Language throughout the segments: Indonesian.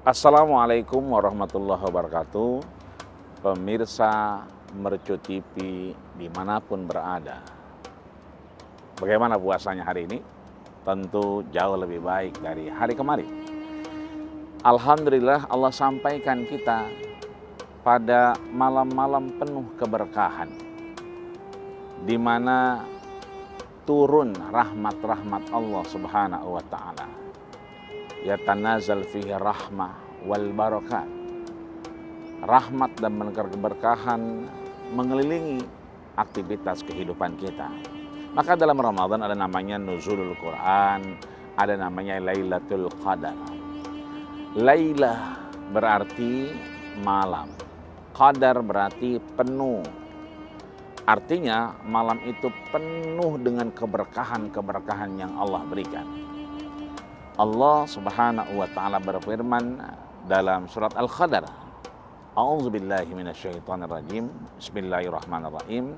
Assalamualaikum warahmatullahi wabarakatuh. Pemirsa Mercu TV dimanapun berada. Bagaimana puasanya hari ini? Tentu jauh lebih baik dari hari kemarin. Alhamdulillah Allah sampaikan kita pada malam-malam penuh keberkahan, di mana turun rahmat-rahmat Allah Subhanahu wa Ta'ala. Yatanazal fihi rahmah wal barakat. Rahmat dan keberkahan mengelilingi aktivitas kehidupan kita. Maka dalam Ramadan ada namanya nuzulul Quran, ada namanya Lailatul Qadar. Lailah berarti malam, Qadar berarti penuh. Artinya malam itu penuh dengan keberkahan-keberkahan yang Allah berikan. Allah Subhanahu wa Ta'ala berfirman dalam surat Al-Qadar. A'udzubillahi minasyaitonirrajim. Bismillahirrahmanirrahim.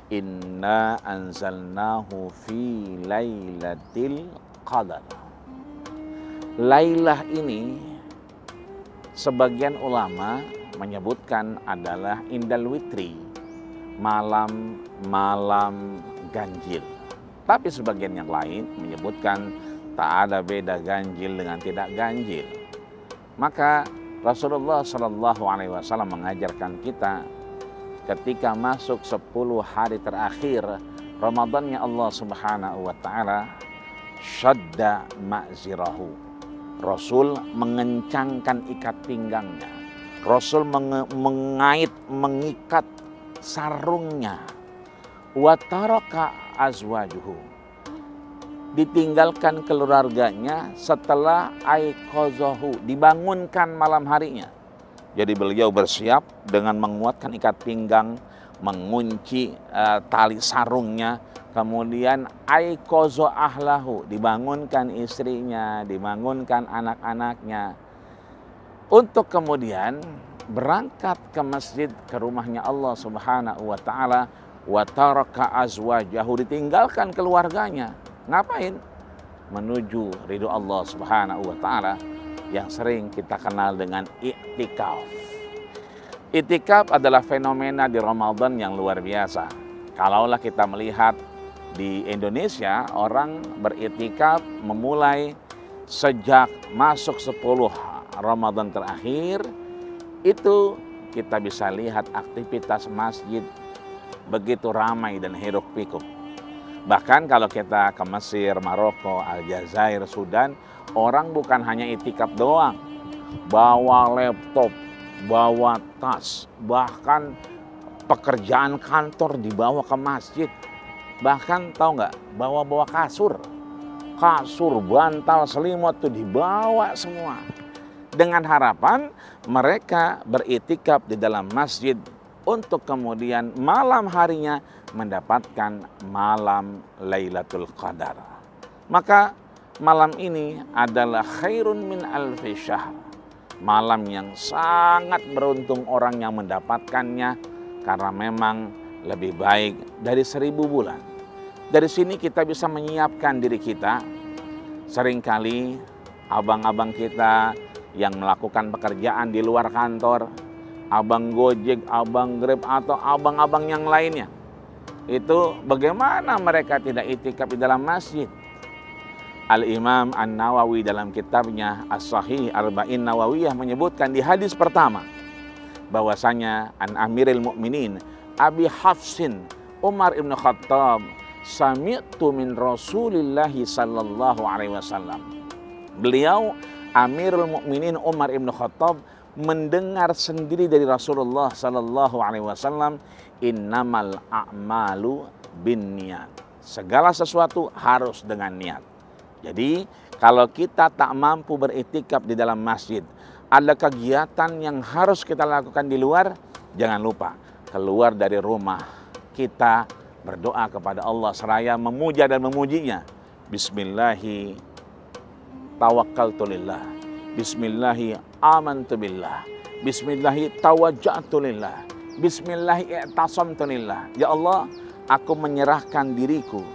Inna anzalnahu fi lailatul qadar. Lailah ini sebagian ulama menyebutkan adalah indal witri, malam ganjil. Tapi sebagian yang lain menyebutkan tak ada beda ganjil dengan tidak ganjil. Maka Rasulullah SAW mengajarkan kita ketika masuk 10 hari terakhir Ramadannya Allah Subhanahu wa Ta'ala, syadda ma'zirahu. Rasul mengencangkan ikat pinggangnya. Rasul mengikat sarungnya. Wa taraka azwajuhu. Ditinggalkan keluarganya setelah aiqazahu, dibangunkan malam harinya. Jadi beliau bersiap dengan menguatkan ikat pinggang, mengunci tali sarungnya, kemudian aiqaza ahlahu, dibangunkan istrinya, dibangunkan anak-anaknya, untuk kemudian berangkat ke masjid, ke rumahnya Allah Subhanahu wa Ta'ala. Wa taraka azwajahu, ditinggalkan keluarganya. Ngapain? Menuju ridho Allah Subhanahu wa Ta'ala yang sering kita kenal dengan i'tikaf. I'tikaf adalah fenomena di Ramadan yang luar biasa. Kalaulah kita melihat di Indonesia, orang beriktikaf memulai sejak masuk 10 Ramadan terakhir, itu kita bisa lihat aktivitas masjid begitu ramai dan hiruk pikuk. Bahkan kalau kita ke Mesir, Maroko, Aljazair, Sudan, orang bukan hanya itikaf doang, bawa laptop, bawa tas, bahkan pekerjaan kantor dibawa ke masjid. Bahkan tahu nggak, bawa kasur, bantal, selimut itu dibawa semua. Dengan harapan mereka beritikaf di dalam masjid untuk kemudian malam harinya mendapatkan malam Lailatul Qadar. Maka malam ini adalah khairun min alfi syahr. Malam yang sangat beruntung orang yang mendapatkannya, karena memang lebih baik dari 1000 bulan. Dari sini kita bisa menyiapkan diri kita. Seringkali abang-abang kita yang melakukan pekerjaan di luar kantor, abang Gojek, abang Grab, atau abang-abang yang lainnya, itu bagaimana mereka tidak itikaf di dalam masjid? Al-Imam An-Nawawi dalam kitabnya As-Sahih Arba'in Nawawiyah menyebutkan di hadis pertama bahwasanya an Amiril Mukminin Abi Hafsin Umar ibn Khattab, sami'tu min Rasulillah sallallahu alaihi wasallam. Beliau Amirul Mukminin Umar ibn Khattab mendengar sendiri dari Rasulullah sallallahu alaihi wasallam, innamal a'malu binniyat. Segala sesuatu harus dengan niat. Jadi kalau kita tak mampu beriktikaf di dalam masjid, ada kegiatan yang harus kita lakukan di luar, jangan lupa keluar dari rumah kita berdoa kepada Allah seraya memuja dan memujinya. Bismillahi tawakkaltu lillah, bismillahi amantu billah, bismillahi tawajja'tu lillah, bismillahi i'tasamtu lillah. Ya Allah, aku menyerahkan diriku,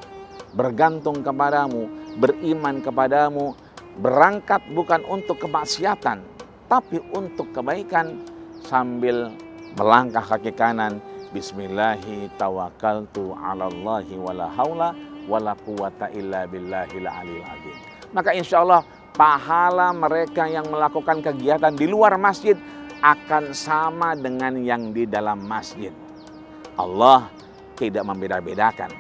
bergantung kepadamu, beriman kepadamu, berangkat bukan untuk kemaksiatan, tapi untuk kebaikan sambil melangkah kaki kanan. Bismillahi tawakkaltu 'alallahi wala haula wala quwata illa billahil aliyil azim. Maka insya Allah pahala mereka yang melakukan kegiatan di luar masjid akan sama dengan yang di dalam masjid. Allah tidak membeda-bedakan.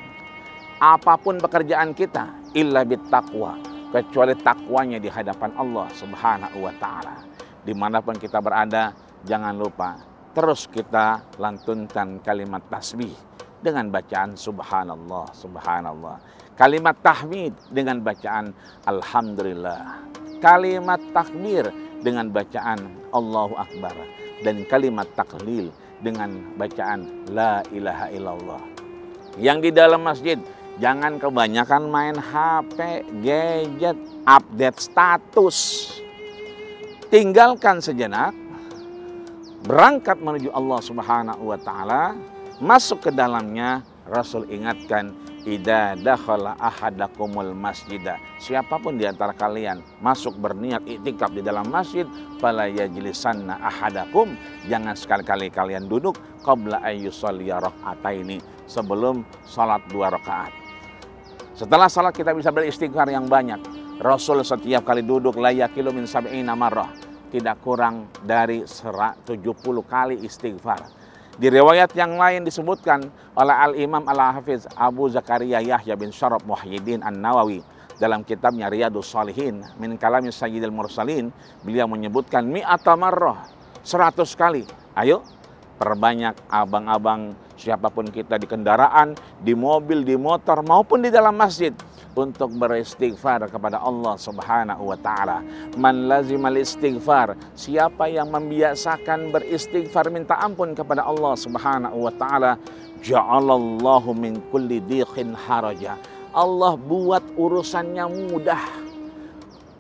Apapun pekerjaan kita illa bittaqwa, kecuali takwanya di hadapan Allah Subhanahu wa taala. Dimanapun kita berada, jangan lupa terus kita lantunkan kalimat tasbih dengan bacaan subhanallah, subhanallah. Kalimat tahmid dengan bacaan alhamdulillah. Kalimat takbir dengan bacaan Allahu Akbar. Dan kalimat taklil dengan bacaan la ilaha illallah. Yang di dalam masjid, jangan kebanyakan main HP, gadget, update status. Tinggalkan sejenak, berangkat menuju Allah Subhanahu wa taala, masuk ke dalamnya. Rasul ingatkan, idza dakhala ahadakumul masjidah, siapapun di antara kalian masuk berniat iktikaf di dalam masjid, fala yajlisanna ahadakum, jangan sekali-kali kalian duduk qabla ayyusalliya raka'ataini, sebelum salat 2 rakaat. Setelah salat kita bisa beristighfar yang banyak. Rasul setiap kali duduk la yaqilu min sab'ina marrah, tidak kurang dari 70 kali istighfar. Di riwayat yang lain disebutkan oleh Al-Imam Al-Hafiz Abu Zakaria Yahya bin Syaraf Muhyiddin An-Nawawi dalam kitabnya Riyadhus Shalihin min kalami Sayyidil Mursalin, beliau menyebutkan mi'ata marrah, 100 kali. Ayo perbanyak abang-abang, siapapun kita di kendaraan, di mobil, di motor maupun di dalam masjid, untuk beristighfar kepada Allah Subhanahu wa taala. Man lazimal istighfar, siapa yang membiasakan beristighfar minta ampun kepada Allah Subhanahu wa taala, ja'alallahu min kulli dhiqin haraja. Allah buat urusannya mudah.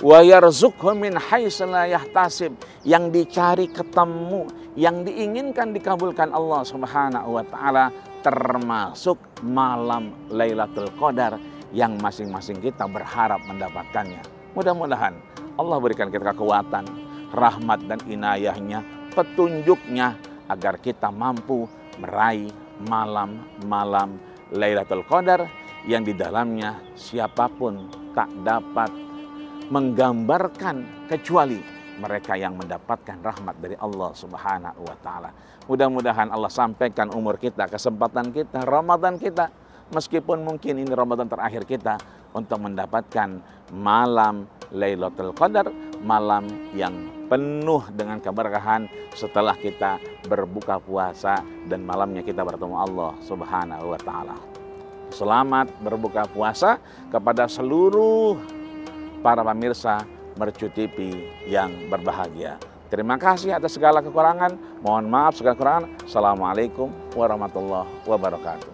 Wa yarzuqhu min haitsu la yahtasib, yang dicari ketemu, yang diinginkan dikabulkan Allah Subhanahu wa taala, termasuk malam Lailatul Qadar yang masing-masing kita berharap mendapatkannya. Mudah-mudahan Allah berikan kita kekuatan, rahmat dan inayahnya, petunjuknya, agar kita mampu meraih malam-malam Lailatul Qadar yang di dalamnya siapapun tak dapat menggambarkan kecuali mereka yang mendapatkan rahmat dari Allah Subhanahu wa taala. Mudah-mudahan Allah sampaikan umur kita, kesempatan kita, Ramadan kita, meskipun mungkin ini Ramadan terakhir kita, untuk mendapatkan malam Lailatul Qadar, malam yang penuh dengan keberkahan setelah kita berbuka puasa dan malamnya kita bertemu Allah Subhanahu wa taala. Selamat berbuka puasa kepada seluruh para pemirsa Mercu TV yang berbahagia. Terima kasih atas segala kekurangan. Mohon maaf segala kekurangan. Assalamualaikum warahmatullahi wabarakatuh.